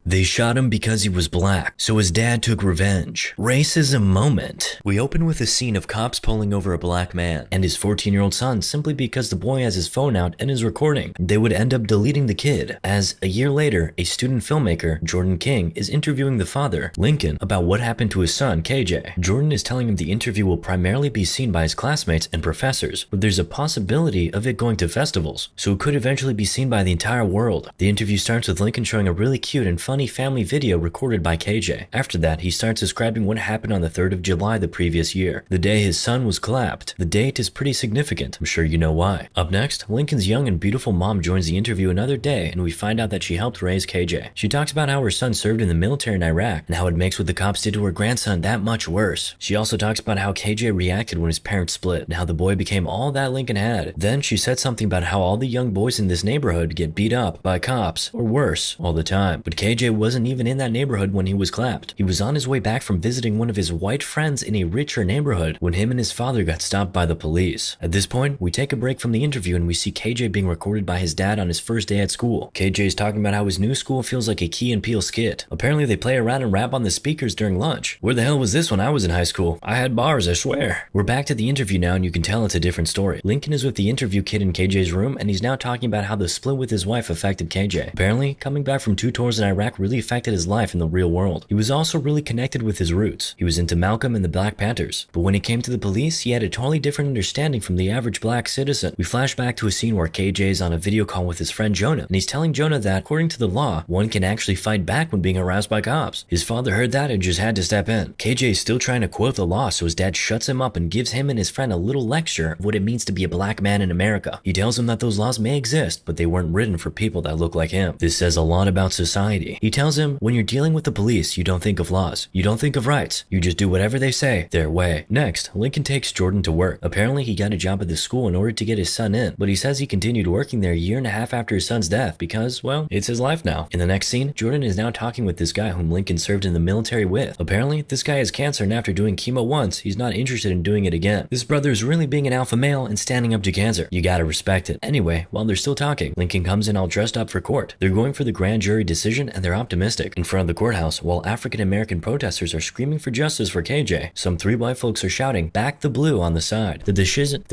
They shot him because he was black, so his dad took revenge. Racism moment. We open with a scene of cops pulling over a black man and his 14-year-old son simply because the boy has his phone out and is recording. They would end up deleting the kid, as a year later, a student filmmaker, Jordan King, is interviewing the father, Lincoln, about what happened to his son, KJ. Jordan is telling him the interview will primarily be seen by his classmates and professors, but there's a possibility of it going to festivals, so it could eventually be seen by the entire world. The interview starts with Lincoln showing a really cute and funny family video recorded by KJ. After that, he starts describing what happened on the 3rd of July the previous year, the day his son was clapped. The date is pretty significant, I'm sure you know why. Up next, Lincoln's young and beautiful mom joins the interview another day, and we find out that she helped raise KJ. She talks about how her son served in the military in Iraq, and how it makes what the cops did to her grandson that much worse. She also talks about how KJ reacted when his parents split, and how the boy became all that Lincoln had. Then she said something about how all the young boys in this neighborhood get beat up by cops, or worse, all the time. But KJ wasn't even in that neighborhood when he was clapped. He was on his way back from visiting one of his white friends in a richer neighborhood when him and his father got stopped by the police. At this point, we take a break from the interview and we see KJ being recorded by his dad on his first day at school. KJ is talking about how his new school feels like a Key and Peele skit. Apparently they play around and rap on the speakers during lunch. Where the hell was this when I was in high school? I had bars, I swear. We're back to the interview now and you can tell it's a different story. Lincoln is with the interview kid in KJ's room and he's now talking about how the split with his wife affected KJ. Apparently, coming back from 2 tours in Iraq really affected his life in the real world. He was also really connected with his roots. He was into Malcolm and the Black Panthers. But when it came to the police, he had a totally different understanding from the average black citizen. We flash back to a scene where KJ is on a video call with his friend Jonah, and he's telling Jonah that, according to the law, one can actually fight back when being harassed by cops. His father heard that and just had to step in. KJ is still trying to quote the law, so his dad shuts him up and gives him and his friend a little lecture of what it means to be a black man in America. He tells him that those laws may exist, but they weren't written for people that look like him. This says a lot about society. He tells him, when you're dealing with the police, you don't think of laws. You don't think of rights. You just do whatever they say, their way. Next, Lincoln takes Jordan to work. Apparently, he got a job at the school in order to get his son in, but he says he continued working there a year and a half after his son's death because, well, it's his life now. In the next scene, Jordan is now talking with this guy whom Lincoln served in the military with. Apparently, this guy has cancer and after doing chemo once, he's not interested in doing it again. This brother is really being an alpha male and standing up to cancer. You gotta respect it. Anyway, while they're still talking, Lincoln comes in all dressed up for court. They're going for the grand jury decision and they're optimistic. In front of the courthouse, while African American protesters are screaming for justice for KJ, some 3 white folks are shouting, "Back the blue" on the side. The decision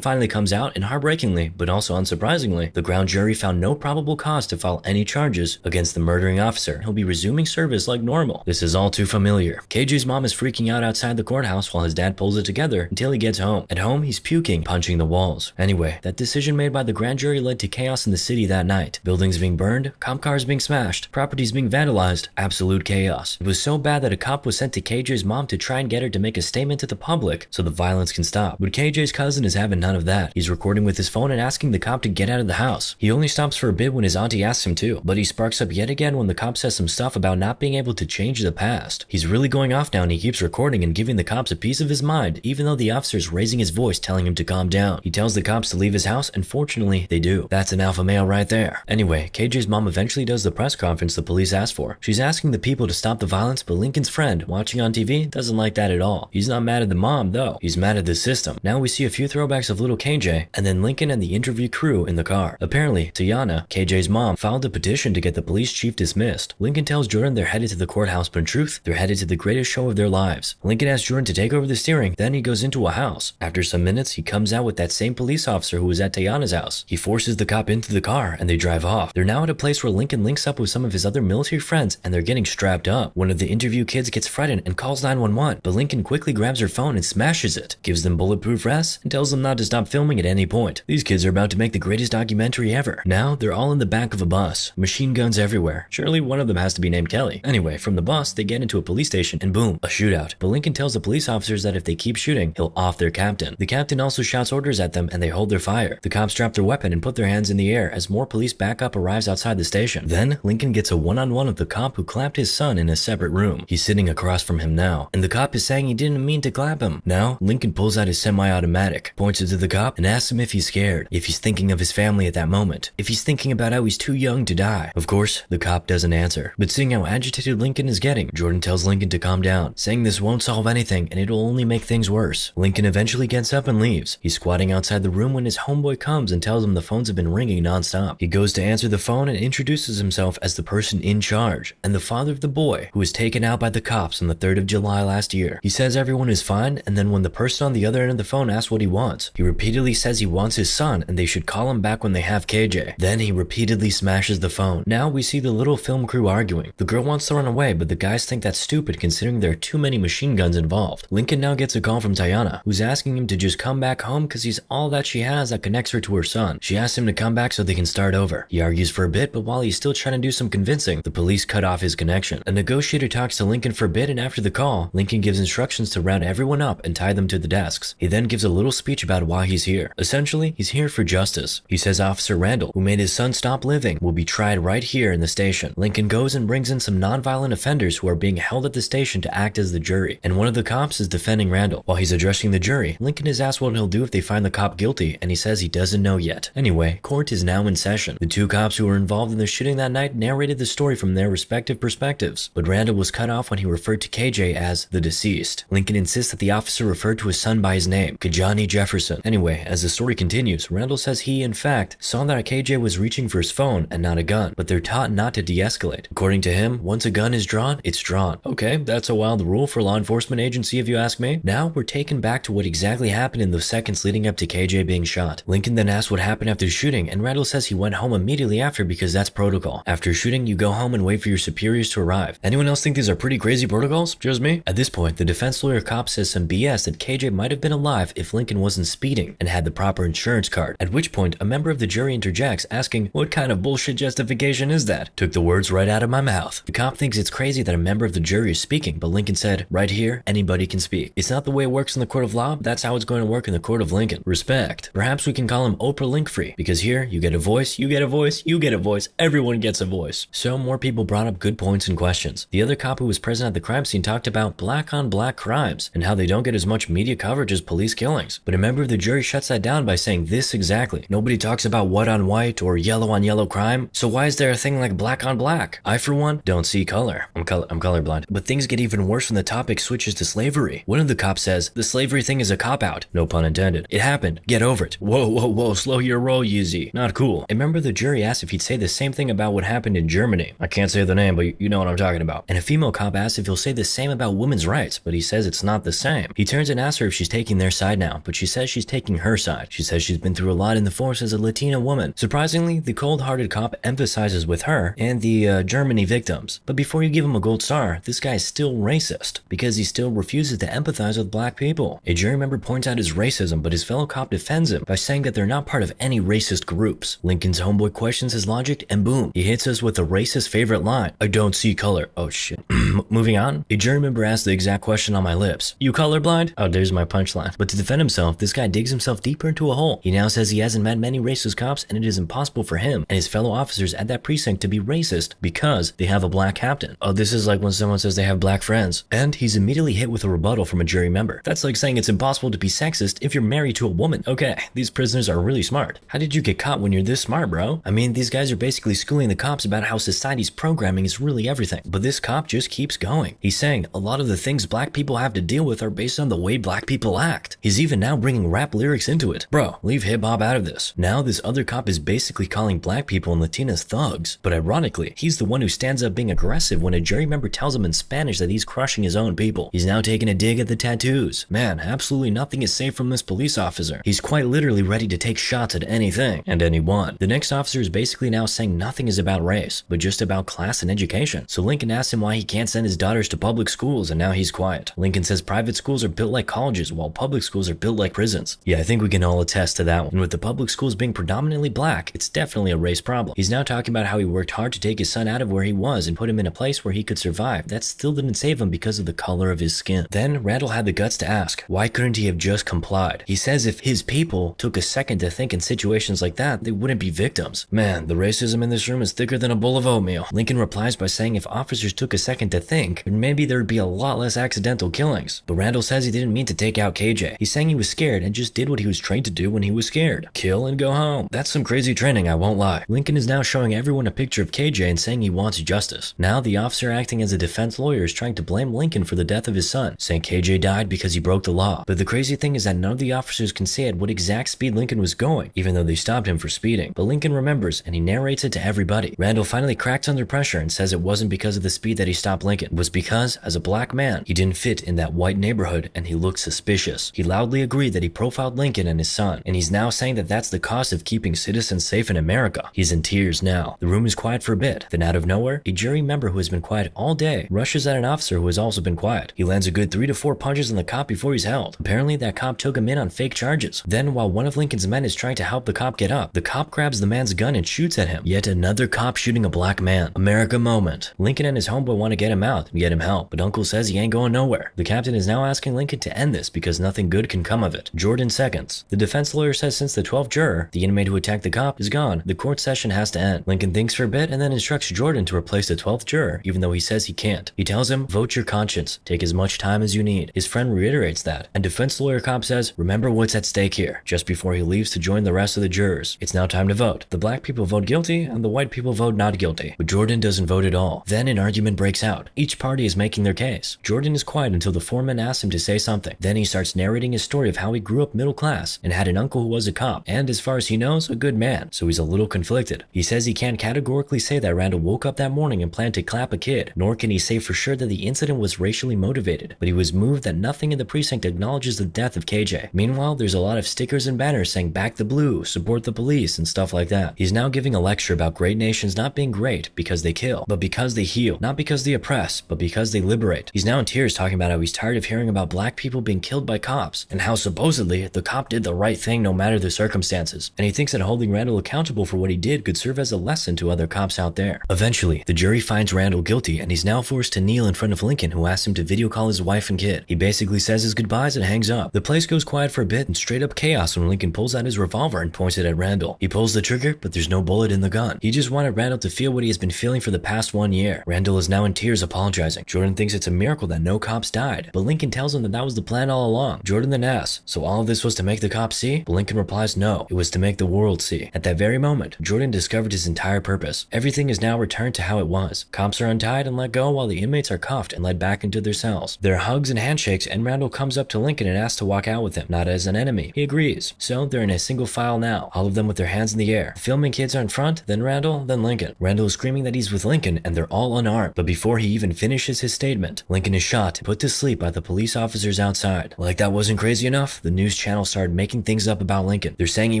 finally comes out, and heartbreakingly, but also unsurprisingly, the grand jury found no probable cause to file any charges against the murdering officer. He'll be resuming service like normal. This is all too familiar. KJ's mom is freaking out outside the courthouse while his dad pulls it together until he gets home. At home, he's puking, punching the walls. Anyway, that decision made by the grand jury led to chaos in the city that night. Buildings being burned, cop cars being smashed, properties being vandalized, absolute chaos. It was so bad that a cop was sent to KJ's mom to try and get her to make a statement to the public so the violence can stop. But KJ's cousin is having none of that. He's recording with his phone and asking the cop to get out of the house. He only stops for a bit when his auntie asks him to, but he sparks up yet again when the cop says some stuff about not being able to change the past. He's really going off now and he keeps recording and giving the cops a piece of his mind, even though the officer's raising his voice telling him to calm down. He tells the cops to leave his house and fortunately they do. That's an alpha male right there. Anyway, KJ's mom eventually does the press conference the police asked for. She's asking the people to stop the violence, but Lincoln's friend, watching on TV, doesn't like that at all. He's not mad at the mom though, he's mad at the system. Now we see a few throwbacks of little KJ, and then Lincoln and the interview crew in the car. Apparently, Tiana, KJ's mom, filed a petition to get the police chief dismissed. Lincoln tells Jordan they're headed to the courthouse, but in truth, they're headed to the greatest show of their lives. Lincoln asks Jordan to take over the steering, then he goes into a house. After some minutes, he comes out with that same police officer who was at Tiana's house. He forces the cop into the car, and they drive off. They're now at a place where Lincoln links up with some of his other military friends, and they're getting strapped up. One of the interview kids gets frightened and calls 911, but Lincoln quickly grabs her phone and smashes it, gives them bulletproof vests, and tells them not to stop filming at any point. These kids are about to make the greatest documentary ever. Now, they're all in the back of a bus. Machine guns everywhere. Surely one of them has to be named Kelly. Anyway, from the bus, they get into a police station, and boom, a shootout. But Lincoln tells the police officers that if they keep shooting, he'll off their captain. The captain also shouts orders at them, and they hold their fire. The cops drop their weapon and put their hands in the air as more police backup arrives outside the station. Then, Lincoln gets a one-on-one with the cop who clapped his son in a separate room. He's sitting across from him now, and the cop is saying he didn't mean to clap him. Now, Lincoln pulls out his semi-automatic, points it to the cop, and asks him if he's scared, if he's thinking of his family at that moment, if he's thinking about how he's too young to die. Of course, the cop doesn't answer. But seeing how agitated Lincoln is getting, Jordan tells Lincoln to calm down, saying this won't solve anything and it'll only make things worse. Lincoln eventually gets up and leaves. He's squatting outside the room when his homeboy comes and tells him the phones have been ringing nonstop. He goes to answer the phone phone and introduces himself as the person in charge and the father of the boy who was taken out by the cops on the 3rd of July last year. He says everyone is fine, and then when the person on the other end of the phone asks what he wants, he repeatedly says he wants his son and they should call him back when they have KJ. Then he repeatedly smashes the phone. Now we see the little film crew arguing. The girl wants to run away, but the guys think that's stupid considering there are too many machine guns involved. Lincoln now gets a call from Tayana, who's asking him to just come back home because he's all that she has that connects her to her son. She asks him to come back so they can start over. He argues for a bit, but while he's still trying to do some convincing, the police cut off his connection. A negotiator talks to Lincoln for a bit, and after the call, Lincoln gives instructions to round everyone up and tie them to the desks. He then gives a little speech about why he's here. Essentially, he's here for justice. He says Officer Randall, who made his son stop living, will be tried right here in the station. Lincoln goes and brings in some non-violent offenders who are being held at the station to act as the jury, and one of the cops is defending Randall. While he's addressing the jury, Lincoln is asked what he'll do if they find the cop guilty, and he says he doesn't know yet. Anyway, court is now in session. The two cops who were involved in the shooting that night narrated the story from their respective perspectives, but Randall was cut off when he referred to KJ as the deceased. Lincoln insists that the officer referred to his son by his name, Kajani Jefferson. Anyway, as the story continues, Randall says he, in fact, saw that KJ was reaching for his phone and not a gun, but they're taught not to de-escalate. According to him, once a gun is drawn, it's drawn. Okay, that's a wild rule for a law enforcement agency if you ask me. Now we're taken back to what exactly happened in the seconds leading up to KJ being shot. Lincoln then asks what happened after shooting, and Randall says he went home immediately after because that's protocol. After shooting, you go home and wait for your superiors to arrive. Anyone else think these are pretty crazy protocols? Just me? At this point, the defense lawyer cop says some BS that KJ might have been alive if Lincoln wasn't speeding and had the proper insurance card, at which point a member of the jury interjects asking, what kind of bullshit justification is that? Took the words right out of my mouth. The cop thinks it's crazy that a member of the jury is speaking, but Lincoln said, right here, anybody can speak. It's not the way it works in the court of law, but that's how it's going to work in the court of Lincoln. Respect. Perhaps we can call him Oprah Linkfree, because here, you get a voice, you get a voice, you get a voice, everyone gets a voice. So more people brought up good points and questions. The other cop who was present at the crime scene talked about black on black crimes and how they don't get as much media coverage as police killings. But a member of the jury shuts that down by saying this exactly. Nobody talks about white on white or yellow on yellow crime, so why is there a thing like black on black? I, for one, don't see color. I'm colorblind. But things get even worse when the topic switches to slavery. One of the cops says, the slavery thing is a cop-out. No pun intended. It happened. Get over it. Whoa, slow your roll, Yeezy. Not cool. A member of the jury asked if he'd say the same thing about what happened in Germany. I can't say the name, but you know what I'm talking about. And a female cop asks if he'll say the same about women's rights, but he says it's not the same. He turns and asks her if she's taking their side now, but she says she's taking her side. She says she's been through a lot in the force as a Latina woman. Surprisingly, the cold-hearted cop emphasizes with her and the Germany victims. But before you give him a gold star, this guy is still racist, because he still refuses to empathize with black people. A jury member points out his racism, but his fellow cop defends him by saying that they're not part of any racist groups. Lincoln's homeboy questions his logic, and boom, he hits us with a racist favorite line. I don't see color. Oh shit. Moving on, a jury member asked the exact question on my lips. You colorblind? Oh, there's my punchline. But to defend himself, this guy digs himself deeper into a hole. He now says he hasn't met many racist cops, and it is impossible for him and his fellow officers at that precinct to be racist because they have a black captain. Oh, this is like when someone says they have black friends. And he's immediately hit with a rebuttal from a jury member. That's like saying it's impossible to be sexist if you're married to a woman. Okay, these prisoners are really smart. How did you get caught when you're this smart, bro? I mean, these guys are basically schooling the cops about how society's programming is really everything. But this cop just keeps going. He's saying a lot of the things black people have to deal with are based on the way black people act. He's even now bringing rap lyrics into it. Bro, leave hip-hop out of this. Now this other cop is basically calling black people and Latinas thugs. But ironically, he's the one who stands up being aggressive when a jury member tells him in Spanish that he's crushing his own people. He's now taking a dig at the tattoos. Man, absolutely nothing is safe from this police officer. He's quite literally ready to take shots at anything and anyone. The next officer is basically now saying nothing is about race, but just about class and education. So Lincoln asks him why he can't send his daughters to public schools, and now he's quiet. Lincoln says private schools are built like colleges, while public schools are built like prisons. Yeah, I think we can all attest to that one. And with the public schools being predominantly black, it's definitely a race problem. He's now talking about how he worked hard to take his son out of where he was and put him in a place where he could survive. That still didn't save him because of the color of his skin. Then Randall had the guts to ask, why couldn't he have just complied? He says if his people took a second to think in situations like that, they wouldn't be victims. Man, the racism in this room is thicker than a bowl of oatmeal. Lincoln replies by saying if officers took a second to think, then maybe there'd be a lot less accidental killings. But Randall says he didn't mean to take out KJ. He's saying he was scared and just did what he was trained to do when he was scared. Kill and go home. That's some crazy training, I won't lie. Lincoln is now showing everyone a picture of KJ and saying he wants justice. Now the officer acting as a defense lawyer is trying to blame Lincoln for the death of his son, saying KJ died because he broke the law. But the crazy thing is that none of the officers can say at what exact speed Lincoln was going, even though they stopped him for speeding. But Lincoln remembers and he narrates it to everybody. Randall finally cracks under pressure and says it wasn't because of the speed that he stopped Lincoln. It was because, as a black man, he didn't fit in that white neighborhood and he looked suspicious. He loudly agreed that he profiled Lincoln and his son, and he's now saying that that's the cost of keeping citizens safe in America. He's in tears now. The room is quiet for a bit. Then out of nowhere, a jury member who has been quiet all day rushes at an officer who has also been quiet. He lands a good 3 to 4 punches on the cop before he's held. Apparently that cop took him in on fake charges. Then while one of Lincoln's men is trying to help the cop get up, the cop grabs the man's gun and shoots at him. Yet another cop shooting a black man. America moment. Lincoln and his homeboy want to get him out and get him help, but Uncle says he ain't going nowhere. The captain is now asking Lincoln to end this because nothing good can come of it. Jordan seconds. The defense lawyer says since the 12th juror, the inmate who attacked the cop, is gone, the court session has to end. Lincoln thinks for a bit and then instructs Jordan to replace the 12th juror, even though he says he can't. He tells him, vote your conscience. Take as much time as you need. His friend reiterates that, and defense lawyer cop says, remember what's at stake here, just before he leaves to join the rest of the jurors. It's now time to vote. The black people vote guilty, and the white people vote not guilty. But Jordan doesn't vote at all. Then an argument breaks out. Each party is making their case. Jordan is quiet until the foreman asks him to say something. Then he starts narrating his story of how he grew up middle class and had an uncle who was a cop, and as far as he knows, a good man, so he's a little conflicted. He says he can't categorically say that Randall woke up that morning and planned to clap a kid, nor can he say for sure that the incident was racially motivated, but he was moved that nothing in the precinct acknowledges the death of KJ. Meanwhile, there's a lot of stickers and banners saying back the blue, support the police, and stuff like that. He's now giving a lecture about great nations not being great because they kill, but because they heal, not because they oppress, but because they liberate. He's now in tears talking about how he's tired of hearing about black people being killed by cops, and how supposedly the cop did the right thing no matter the circumstances, and he thinks that holding Randall accountable for what he did could serve as a lesson to other cops out there. Eventually, the jury finds Randall guilty, and he's now forced to kneel in front of Lincoln, who asks him to video call his wife and kid. He basically says his goodbyes and hangs up. The place goes quiet for a bit and straight up chaos when Lincoln pulls out his revolver and points it at Randall. He pulls the trigger, but there's no bullet in the gun. He just wanted Randall to feel what he has been feeling for the past 1 year. Randall is now in tears apologizing. Jordan thinks it's a miracle that no cops died, but Lincoln tells him that that was the plan all along. Jordan then asks, so all of this was to make the cops see? But Lincoln replies, no, it was to make the world see. At that very moment, Jordan discovered his entire purpose. Everything is now returned to how it was. Cops are untied and let go while the inmates are cuffed and led back into their cells. There are hugs and handshakes, and Randall comes up to Lincoln and asks to walk out with him, not as an enemy. He agrees. So they're in a single file now, all of them with their hands in the air. The filming kids are in front, then Randall, then Lincoln. Randall is screaming that he's with Lincoln and they're all unarmed, but before he even finishes his statement, Lincoln is shot and put to sleep by the police officers outside. Like that wasn't crazy enough, the news channel started making things up about Lincoln. They're saying he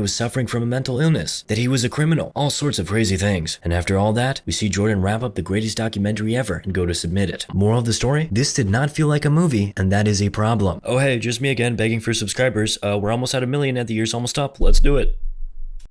was suffering from a mental illness, that he was a criminal, all sorts of crazy things. And after all that, we see Jordan wrap up the greatest documentary ever and go to submit it. Moral of the story? This did not feel like a movie, and that is a problem. Oh hey, just me again begging for subscribers. We're almost at 1 million and the year's almost up. Let's do it.